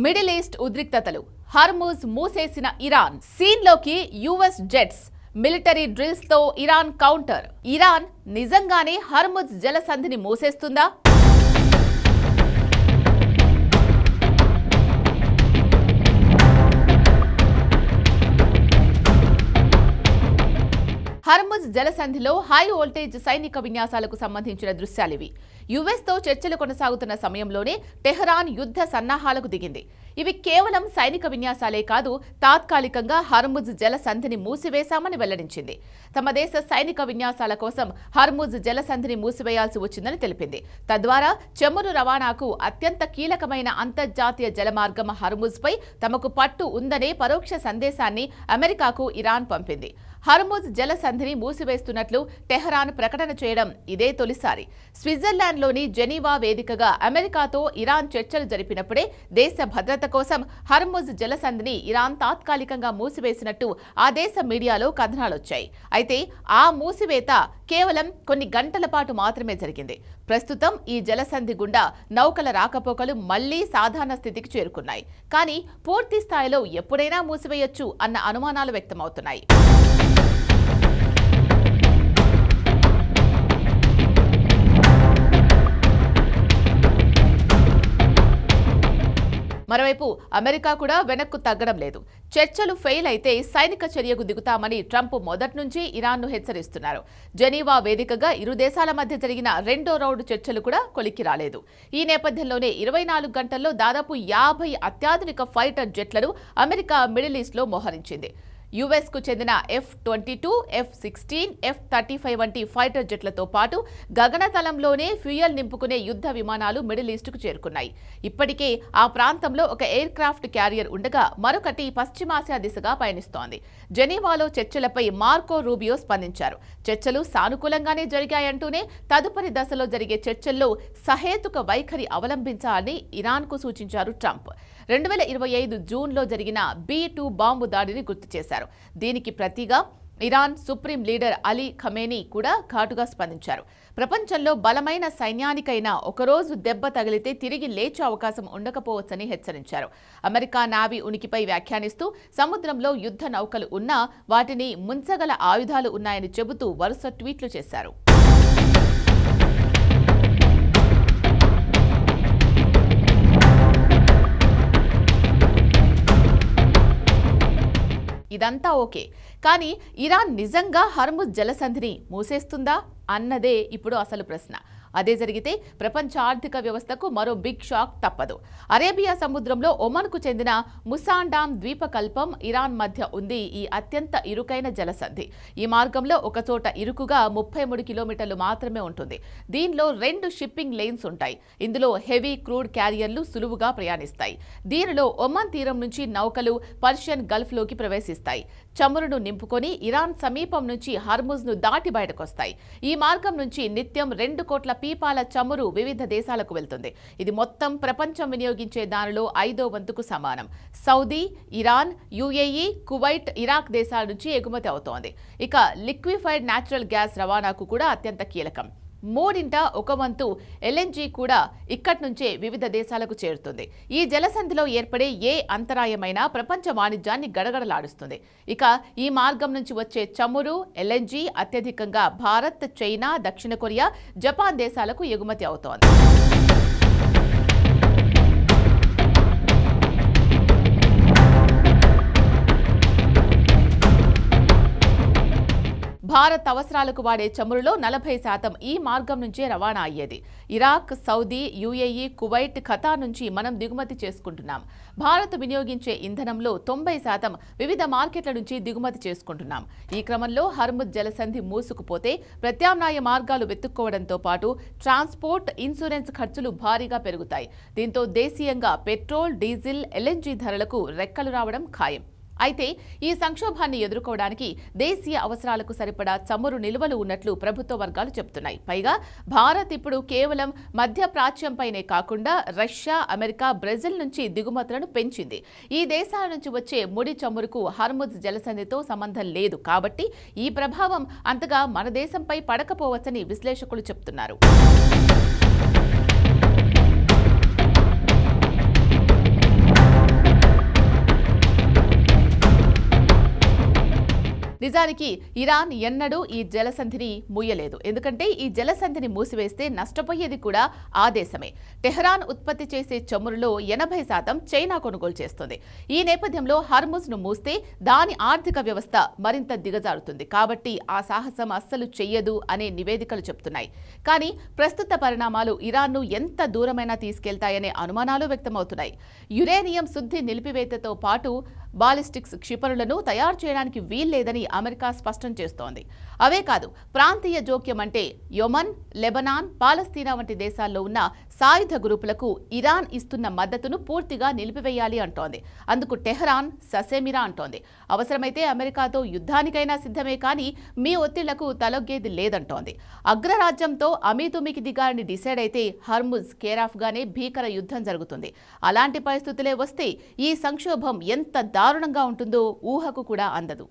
Middle East ఉద్రిక్తతలు, Hormuz మూసేసిన Iran, సీన్లోకి యుఎస్ జెట్స్, మిలిటరీ డ్రిల్స్ తో ఇరాన్ కౌంటర్. ఇరాన్ నిజంగానే హర్ముజ్ జలసంధిని మూసేస్తుందా? హర్ముజ్ జలసంధిలో హై వోల్టేజ్ సైనిక విన్యాసాలకు సంబంధించిన దృశ్యాలివి. యుఎస్తో చర్చలు కొనసాగుతున్న సమయంలోనే టెహ్రాన్ యుద్ధ సన్నాహాలకు దిగింది. ఇవి కేవలం సైనిక విన్యాసాలే కాదు, తాత్కాలికంగా హర్ముజ్ జలసంధిని మూసివేశామని వెల్లడించింది. తమ దేశ సైనిక విన్యాసాల కోసం హర్ముజ్ జలసంధిని మూసివేయాల్సి వచ్చిందని తెలిపింది. తద్వారా చమురు రవాణాకు అత్యంత కీలకమైన అంతర్జాతీయ జలమార్గం హర్ముజ్పై తమకు పట్టు ఉందనే పరోక్ష సందేశాన్ని అమెరికాకు ఇరాన్ పంపింది. హర్ముజ్ జలసంధిని మూసివేస్తున్నట్లు టెహ్రాన్ ప్రకటన చేయడం ఇదే తొలిసారి. స్విట్జర్లాండ్లోని జెనీవా వేదికగా అమెరికాతో ఇరాన్ చర్చలు జరిపినప్పుడే దేశ భద్రత కోసం హర్ముజ్ జలసంధిని ఇరాన్ తాత్కాలికంగా మూసివేసినట్టు ఆ దేశ మీడియాలో కథనాలొచ్చాయి. అయితే ఆ మూసివేత కేవలం కొన్ని గంటల పాటు మాత్రమే జరిగింది. ప్రస్తుతం ఈ జలసంధి గుండా నౌకల రాకపోకలు మళ్లీ సాధారణ స్థితికి చేరుకున్నాయి. కానీ పూర్తి స్థాయిలో ఎప్పుడైనా మూసివేయొచ్చు అన్న అనుమానాలు వ్యక్తమవుతున్నాయి. మరోవైపు అమెరికా కూడా వెనక్కు తగ్గడం లేదు. చర్చలు ఫెయిల్ అయితే సైనిక చర్యకు దిగుతామని ట్రంప్ మొదటి నుంచి ఇరాన్ను హెచ్చరిస్తున్నారు. జెనీవా వేదికగా ఇరు దేశాల మధ్య జరిగిన రెండో రౌండ్ చర్చలు కూడా కొలిక్కి రాలేదు. ఈ నేపథ్యంలోనే 24 గంటల్లో దాదాపు 50 అత్యాధునిక ఫైటర్ జెట్లను అమెరికా మిడిల్ ఈస్ట్లో మోహరించింది. యుఎస్ కు చెందిన F-22, F-16, F-35 వంటి ఫైటర్ జెట్లతో పాటు గగనతలంలోనే ఫ్యూయల్ నింపుకునే యుద్ధ విమానాలు మిడిల్ ఈస్టుకు చేరుకున్నాయి. ఇప్పటికే ఆ ప్రాంతంలో ఒక ఎయిర్ క్రాఫ్ట్ క్యారియర్ ఉండగా మరొకటి పశ్చిమాసియా దిశగా పయనిస్తోంది. జెనీవాలో చర్చలపై మార్కో రూబియో స్పందించారు. చర్చలు సానుకూలంగానే జరిగాయంటూనే తదుపరి దశలో జరిగే చర్చల్లో సహేతుక వైఖరి అవలంబించాలని ఇరాన్కు సూచించారు ట్రంప్. 2025 జూన్లో జరిగిన B-2 బాంబు దాడిని గుర్తు చేశారు. దీనికి ప్రతిగా Iran supreme leader Ali Khamenei కూడా ఘాటుగా స్పందించారు. ప్రపంచంలో బలమైన సైన్యానికైనా ఒకరోజు దెబ్బ తగిలితే తిరిగి లేచే అవకాశం ఉండకపోవచ్చని హెచ్చరించారు. అమెరికా నావీ ఉనికిపై వ్యాఖ్యానిస్తూ సముద్రంలో యుద్ధ నౌకలు ఉన్నా వాటిని ముంచగల ఆయుధాలు ఉన్నాయని చెబుతూ వరుస ట్వీట్లు చేశారు. ఇదంతా ఓకే, కానీ ఇరాన్ నిజంగా హర్ముజ్ జలసంధిని మూసేస్తుందా అన్నదే ఇప్పుడు అసలు ప్రశ్న. అదే జరిగితే ప్రపంచ ఆర్థిక వ్యవస్థకు మరో బిగ్ షాక్ తప్పదు. అరేబియా సముద్రంలో ఒమన్కు చెందిన ముసాండామ్ ద్వీపకల్పం ఇరాన్ మధ్య ఉంది ఈ అత్యంత ఇరుకైన జలసంధి. ఈ మార్గంలో ఒకచోట ఇరుకుగా 33 కిలోమీటర్లు మాత్రమే ఉంటుంది. దీనిలో 2 షిప్పింగ్ లైన్స్ ఉంటాయి. ఇందులో హెవీ క్రూడ్ క్యారియర్లు సులువుగా ప్రయాణిస్తాయి. దీనిలో ఒమన్ తీరం నుంచి నౌకలు పర్షియన్ గల్ఫ్లోకి ప్రవేశిస్తాయి. చమురును నింపుకొని ఇరాన్ సమీపం నుంచి హర్ముజ్ను దాటి బయటకొస్తాయి. ఈ మార్గం నుంచి నిత్యం 2 కోట్ల పీపాల చమురు వివిధ దేశాలకు వెళ్తుంది. ఇది మొత్తం ప్రపంచం వినియోగించే దానిలో 5వ వంతుకు సమానం. Saudi, Iran, UAE, Kuwait, Iraq దేశాల నుంచి ఎగుమతి అవుతోంది. ఇక లిక్విఫైడ్ న్యాచురల్ గ్యాస్ రవాణాకు కూడా అత్యంత కీలకం. 1/3 వంతు LNG కూడా ఇక్కడి నుంచే వివిధ దేశాలకు చేరుతుంది. ఈ జలసంధిలో ఏర్పడే ఏ అంతరాయమైనా ప్రపంచ వాణిజ్యాన్ని గడగడలాడుస్తుంది. ఇక ఈ మార్గం నుంచి వచ్చే చమురు, LNG అత్యధికంగా భారత్, చైనా, దక్షిణ కొరియా, జపాన్ దేశాలకు ఎగుమతి అవుతోంది. భారత్ అవసరాలకు వాడే చమురులో 40% ఈ మార్గం నుంచే రవాణా అయ్యేది. Iraq, Saudi, UAE, Kuwait, Qatar నుంచి మనం దిగుమతి చేసుకుంటున్నాం. భారత్ వినియోగించే ఇంధనంలో 90% వివిధ మార్కెట్ల నుంచి దిగుమతి చేసుకుంటున్నాం. ఈ క్రమంలో హర్ముజ్ జలసంధి మూసుకుపోతే ప్రత్యామ్నాయ మార్గాలు వెతుక్కోవడంతో పాటు ట్రాన్స్పోర్ట్, ఇన్సూరెన్స్ ఖర్చులు భారీగా పెరుగుతాయి. దీంతో దేశీయంగా పెట్రోల్, డీజిల్, LNG ధరలకు రెక్కలు రావడం ఖాయం. అయితే ఈ సంక్షోభాన్ని ఎదుర్కోవడానికి దేశీయ అవసరాలకు సరిపడా చమురు నిల్వలు ఉన్నట్లు ప్రభుత్వ వర్గాలు చెబుతున్నాయి. పైగా భారత్ ఇప్పుడు కేవలం మధ్య ప్రాచ్యంపైనే కాకుండా రష్యా, అమెరికా, బ్రెజిల్ నుంచి దిగుమతులను పెంచింది. ఈ దేశాల నుంచి వచ్చే ముడి చమురుకు హర్ముజ్ జలసంధితో సంబంధం లేదు కాబట్టి ఈ ప్రభావం అంతగా మన దేశంపై పడకపోవచ్చని విశ్లేషకులు చెబుతున్నారు. నిజానికి ఇరాన్ ఎన్నడూ ఈ జలసంధిని మూయలేదు. ఎందుకంటే ఈ జలసంధిని మూసివేస్తే నష్టపోయేది కూడా ఆ దేశమే. టెహ్రాన్ ఉత్పత్తి చేసే చమురులో 80% చైనా కొనుగోలు చేస్తుంది. ఈ నేపథ్యంలో హర్ముజ్ను మూస్తే దాని ఆర్థిక వ్యవస్థ మరింత దిగజారుతుంది. కాబట్టి ఆ సాహసం అస్సలు చెయ్యదు అనే నివేదికలు చెబుతున్నాయి. కానీ ప్రస్తుత పరిణామాలు ఇరాన్ను ఎంత దూరమైనా తీసుకెళ్తాయనే అనుమానాలు వ్యక్తమవుతున్నాయి. యురేనియం శుద్ధి నిలిపివేతతో పాటు బాలిస్టిక్స్ క్షిపణులను తయారు చేయడానికి వీల్లేదని అమెరికా స్పష్టం చేస్తోంది. అవే కాదు, ప్రాంతీయ జోక్యం అంటే యొమన్, లెబనాన్, పాలస్తీనా వంటి దేశాల్లో ఉన్న సాయుధ గ్రూపులకు ఇరాన్ ఇస్తున్న మద్దతును పూర్తిగా నిలిపివేయాలి అంటోంది. అందుకు టెహ్రాన్ ససేమిరా అంటోంది. అవసరమైతే అమెరికాతో యుద్ధానికైనా సిద్ధమే కానీ మీ ఒత్తిళ్లకు తలొగ్గేది లేదంటోంది. అగ్రరాజ్యంతో అమీతుమికి దిగాలని డిసైడ్ అయితే హర్ముజ్ కేరాఫ్గానే భీకర యుద్ధం జరుగుతుంది. అలాంటి పరిస్థితులే వస్తే ఈ సంక్షోభం ఎంత దారుణంగా ఉంటుందో ఊహకు కూడా అందదు.